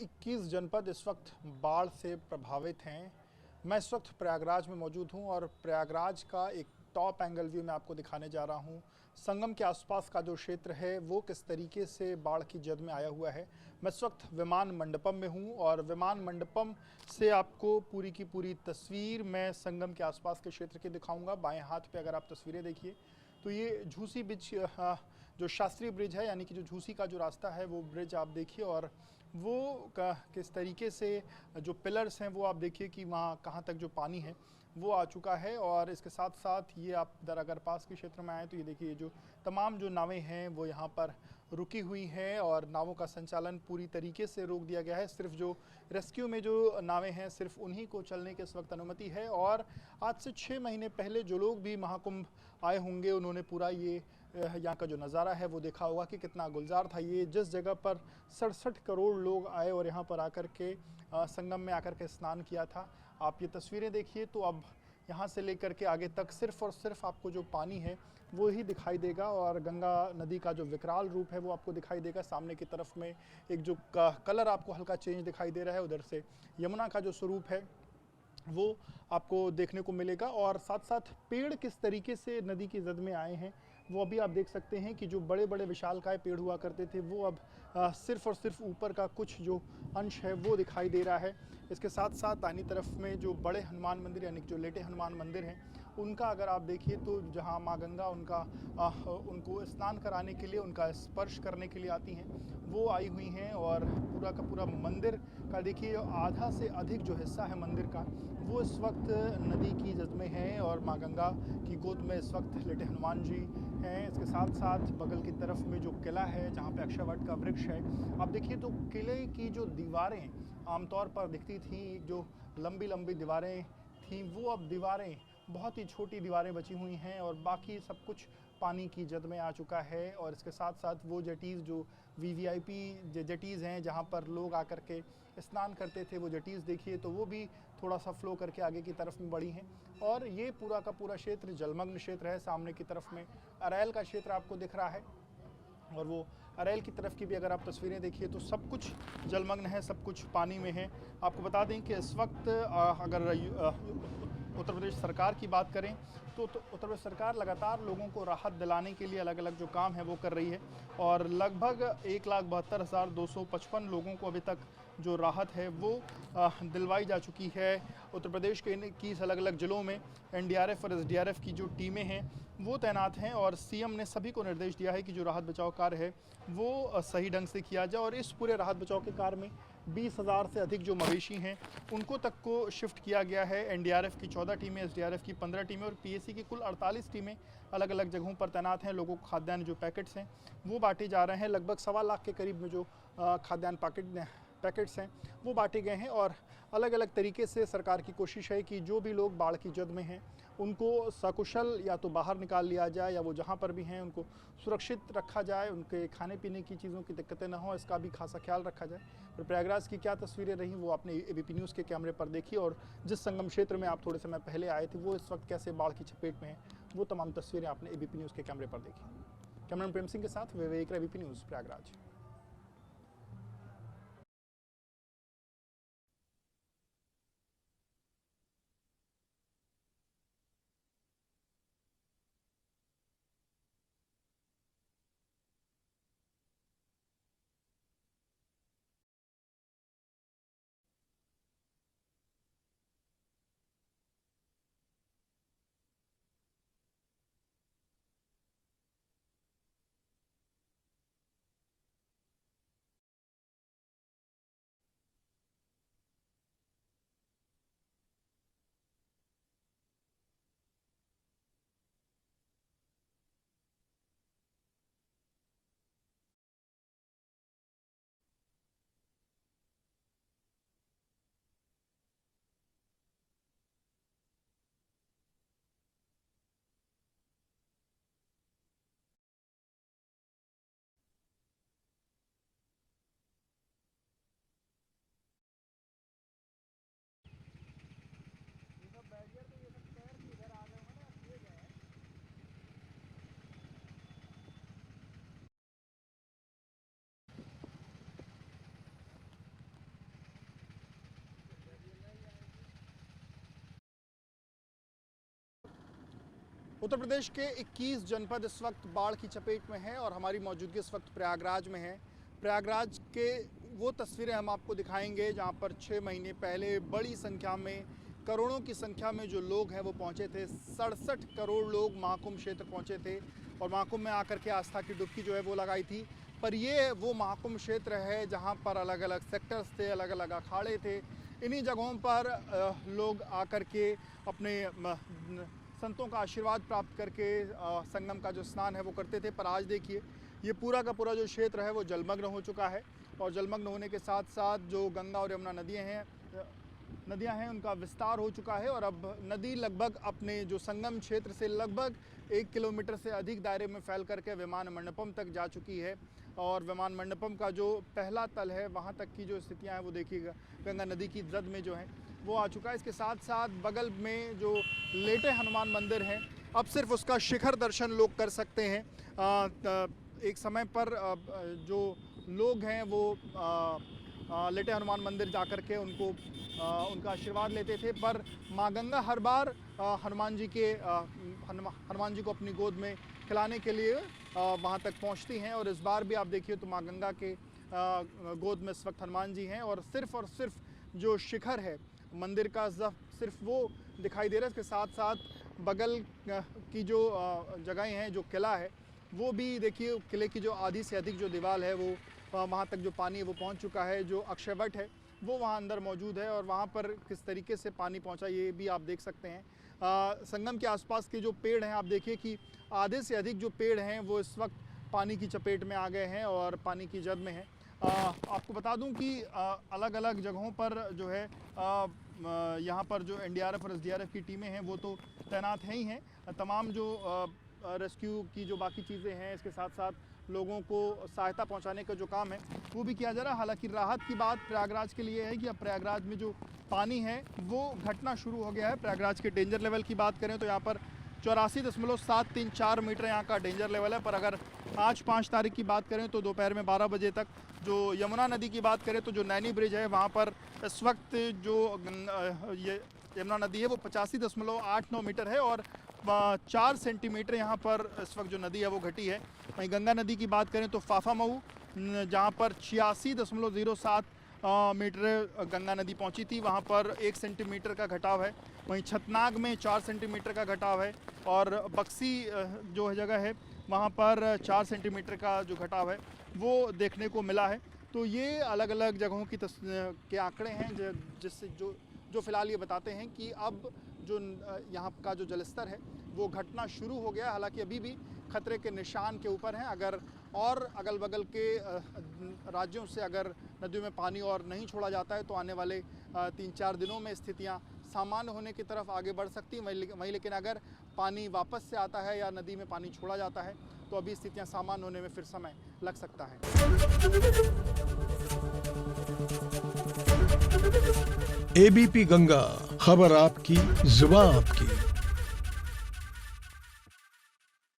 21 जनपद इस वक्त बाढ़ से प्रभावित हैं। मैं इस वक्त प्रयागराज में मौजूद हूं और प्रयागराज का एक टॉप एंगल व्यू मैं आपको दिखाने जा रहा हूं। संगम के आसपास का जो क्षेत्र है वो किस तरीके से बाढ़ की जद में आया हुआ है। मैं इस वक्त विमान मंडपम में हूं और विमान मंडपम से आपको पूरी की पूरी तस्वीर मैं संगम के आसपास के क्षेत्र की दिखाऊंगा। बाएं हाथ पे अगर आप तस्वीरें देखिए तो ये झूसी ब्रिज, जो शास्त्रीय ब्रिज है, यानी कि जो झूसी का जो रास्ता है वो ब्रिज आप देखिए, और वो किस तरीके से जो पिलर्स हैं वो आप देखिए कि वहाँ कहाँ तक जो पानी है वो आ चुका है। और इसके साथ साथ ये आप अगर पास के क्षेत्र में आए तो ये देखिए जो तमाम जो नावें हैं वो यहाँ पर रुकी हुई हैं और नावों का संचालन पूरी तरीके से रोक दिया गया है। सिर्फ जो रेस्क्यू में जो नावें हैं सिर्फ उन्हीं को चलने की इस वक्त अनुमति है। और आज से 6 महीने पहले जो लोग भी महाकुंभ आए होंगे उन्होंने पूरा ये यहाँ का जो नज़ारा है वो देखा होगा कि कितना गुलजार था ये, जिस जगह पर 67 करोड़ लोग आए और यहाँ पर आकर के संगम में आकर के स्नान किया था। आप ये तस्वीरें देखिए तो अब यहाँ से लेकर के आगे तक सिर्फ और सिर्फ आपको जो पानी है वो ही दिखाई देगा और गंगा नदी का जो विकराल रूप है वो आपको दिखाई देगा। सामने की तरफ में एक जो कलर आपको हल्का चेंज दिखाई दे रहा है, उधर से यमुना का जो स्वरूप है वो आपको देखने को मिलेगा। और साथ साथ पेड़ किस तरीके से नदी की जद में आए हैं वो अभी आप देख सकते हैं कि जो बड़े बड़े विशालकाय पेड़ हुआ करते थे वो अब सिर्फ और सिर्फ ऊपर का कुछ जो अंश है वो दिखाई दे रहा है। इसके साथ साथ दाहिनी तरफ में जो बड़े हनुमान मंदिर यानी कि जो लेटे हनुमान मंदिर हैं उनका अगर आप देखिए तो जहां माँ गंगा उनको स्नान कराने के लिए, उनका स्पर्श करने के लिए आती हैं, वो आई हुई हैं। और पूरा का पूरा मंदिर का देखिए आधा से अधिक जो हिस्सा है मंदिर का वो इस वक्त नदी की जद में है और माँ गंगा की गोद में इस वक्त लेटे हनुमान जी हैं। इसके साथ साथ बगल की तरफ में जो किला है जहाँ पे अक्षयवट का वृक्ष है, आप देखिए तो किले की जो दीवारें आमतौर पर दिखती थी, जो लंबी लंबी दीवारें थीं, वो अब दीवारें बहुत ही छोटी दीवारें बची हुई हैं और बाकी सब कुछ पानी की जद में आ चुका है। और इसके साथ साथ वो जेटीज़ जो वीवीआईपी जेटीज़ हैं जहाँ पर लोग आकर के स्नान करते थे, वो जेटीज़ देखिए तो वो भी थोड़ा सा फ्लो करके आगे की तरफ में बढ़ी हैं। और ये पूरा का पूरा क्षेत्र जलमग्न क्षेत्र है। सामने की तरफ में अरैल का क्षेत्र आपको दिख रहा है और वो अरैल की तरफ की भी अगर आप तस्वीरें देखिए तो सब कुछ जलमग्न है, सब कुछ पानी में है। आपको बता दें कि इस वक्त अगर उत्तर प्रदेश सरकार की बात करें तो उत्तर प्रदेश सरकार लगातार लोगों को राहत दिलाने के लिए अलग अलग जो काम है वो कर रही है और लगभग 1,72,255 लोगों को अभी तक जो राहत है वो दिलवाई जा चुकी है। उत्तर प्रदेश के 21 अलग अलग ज़िलों में एनडीआरएफ और एसडीआरएफ की जो टीमें हैं वो तैनात हैं और सीएम ने सभी को निर्देश दिया है कि जो राहत बचाव कार्य है वो सही ढंग से किया जाए। और इस पूरे राहत बचाव के कार्य में 20,000 से अधिक जो मवेशी हैं उनको तक को शिफ्ट किया गया है। एनडीआरएफ की 14 टीमें, एसडीआरएफ की 15 टीमें और पीएसी की कुल 48 टीमें अलग अलग जगहों पर तैनात हैं। लोगों को खाद्यान्न जो पैकेट्स हैं वो बांटे जा रहे हैं। लगभग 1.25 लाख के करीब में जो खाद्यान्न पैकेट्स हैं वो बांटे गए हैं। और अलग अलग तरीके से सरकार की कोशिश है कि जो भी लोग बाढ़ की जद में हैं उनको सकुशल या तो बाहर निकाल लिया जाए या वो जहाँ पर भी हैं उनको सुरक्षित रखा जाए, उनके खाने पीने की चीज़ों की दिक्कतें ना हो, इसका भी खासा ख्याल रखा जाए। और प्रयागराज की क्या तस्वीरें रहीं वो आपने एबीपी न्यूज़ के कैमरे पर देखी और जिस संगम क्षेत्र में आप थोड़े समय पहले आए थे वो इस वक्त कैसे बाढ़ की चपेट में है वो तमाम तस्वीरें आपने एबीपी न्यूज़ के कैमरे पर देखी। कैमरामैन प्रेम सिंह के साथ विवेक, एबीपी न्यूज़, प्रयागराज। उत्तर प्रदेश के 21 जनपद इस वक्त बाढ़ की चपेट में हैं और हमारी मौजूदगी इस वक्त प्रयागराज में है। प्रयागराज के वो तस्वीरें हम आपको दिखाएंगे जहां पर 6 महीने पहले बड़ी संख्या में, करोड़ों की संख्या में जो लोग हैं वो पहुंचे थे। 67 करोड़ लोग महाकुंभ क्षेत्र पहुंचे थे और महाकुंभ में आकर के आस्था की डुबकी जो है वो लगाई थी। पर ये वो महाकुंभ क्षेत्र है जहाँ पर अलग अलग सेक्टर्स थे, अलग अलग अखाड़े थे। इन्हीं जगहों पर लोग आकर के अपने संतों का आशीर्वाद प्राप्त करके संगम का जो स्नान है वो करते थे। पर आज देखिए ये पूरा का पूरा जो क्षेत्र है वो जलमग्न हो चुका है और जलमग्न होने के साथ साथ जो गंगा और यमुना नदियां हैं उनका विस्तार हो चुका है और अब नदी लगभग अपने जो संगम क्षेत्र से लगभग 1 किलोमीटर से अधिक दायरे में फैल करके विमान मंडपम तक जा चुकी है। और विमान मंडपम का जो पहला तल है वहाँ तक की जो स्थितियाँ हैं वो देखिएगा गंगा नदी की जद में जो है वो आ चुका है। इसके साथ साथ बगल में जो लेटे हनुमान मंदिर है अब सिर्फ उसका शिखर दर्शन लोग कर सकते हैं। एक समय पर जो लोग हैं वो लेटे हनुमान मंदिर जाकर के उनका आशीर्वाद लेते थे। पर माँ गंगा हर बार हनुमान जी को अपनी गोद में खिलाने के लिए वहाँ तक पहुँचती हैं और इस बार भी आप देखिए तो माँ गंगा के गोद में इस वक्त हनुमान जी हैं और सिर्फ जो शिखर है मंदिर का सिर्फ वो दिखाई दे रहा है। इसके साथ साथ बगल की जो जगहें हैं, जो किला है वो भी देखिए, किले की जो आधी से अधिक जो दीवार है वो वहाँ तक जो पानी है वो पहुँच चुका है। जो अक्षयवट है वो वहाँ अंदर मौजूद है और वहाँ पर किस तरीके से पानी पहुँचा ये भी आप देख सकते हैं। संगम के आसपास के जो पेड़ हैं आप देखिए कि आधे से अधिक जो पेड़ हैं वो इस वक्त पानी की चपेट में आ गए हैं और पानी की जद में हैं। आपको बता दूं कि अलग अलग जगहों पर जो है यहाँ पर जो एनडीआरएफ और एसडीआरएफ की टीमें हैं वो तो तैनात हैं ही हैं। तमाम जो रेस्क्यू की जो बाकी चीज़ें हैं, इसके साथ साथ लोगों को सहायता पहुंचाने का जो काम है वो भी किया जा रहा है। हालांकि राहत की बात प्रयागराज के लिए है कि अब प्रयागराज में जो पानी है वो घटना शुरू हो गया है। प्रयागराज के डेंजर लेवल की बात करें तो यहाँ पर 84.734 मीटर यहाँ का डेंजर लेवल है। पर अगर आज 5 तारीख की बात करें तो दोपहर में 12 बजे तक जो यमुना नदी की बात करें तो जो नैनी ब्रिज है वहाँ पर इस वक्त जो ये यमुना नदी है वो 85.89 मीटर है और 4 सेंटीमीटर यहाँ पर इस वक्त जो नदी है वो घटी है। वहीं गंगा नदी की बात करें तो फाफामऊ जहाँ पर 86.07 मीटर गंगा नदी पहुँची थी, वहाँ पर 1 सेंटीमीटर का घटाव है। वहीं छतनाग में 4 सेंटीमीटर का घटाव है और बक्सी जो जगह है वहाँ पर 4 सेंटीमीटर का जो घटाव है वो देखने को मिला है। तो ये अलग अलग जगहों के आंकड़े हैं जिससे जो फिलहाल ये बताते हैं कि अब जो यहाँ का जो जलस्तर है वो घटना शुरू हो गया। हालांकि अभी भी खतरे के निशान के ऊपर हैं। अगर और अगल बगल के राज्यों से अगर नदियों में पानी और नहीं छोड़ा जाता है तो आने वाले 3-4 दिनों में स्थितियाँ सामान्य होने की तरफ आगे बढ़ सकती हैं। वहीं लेकिन अगर पानी वापस से आता है या नदी में पानी छोड़ा जाता है तो अभी स्थितियाँ सामान्य होने में फिर समय लग सकता है। एबीपी गंगा, खबर आपकी, जुबान आपकी।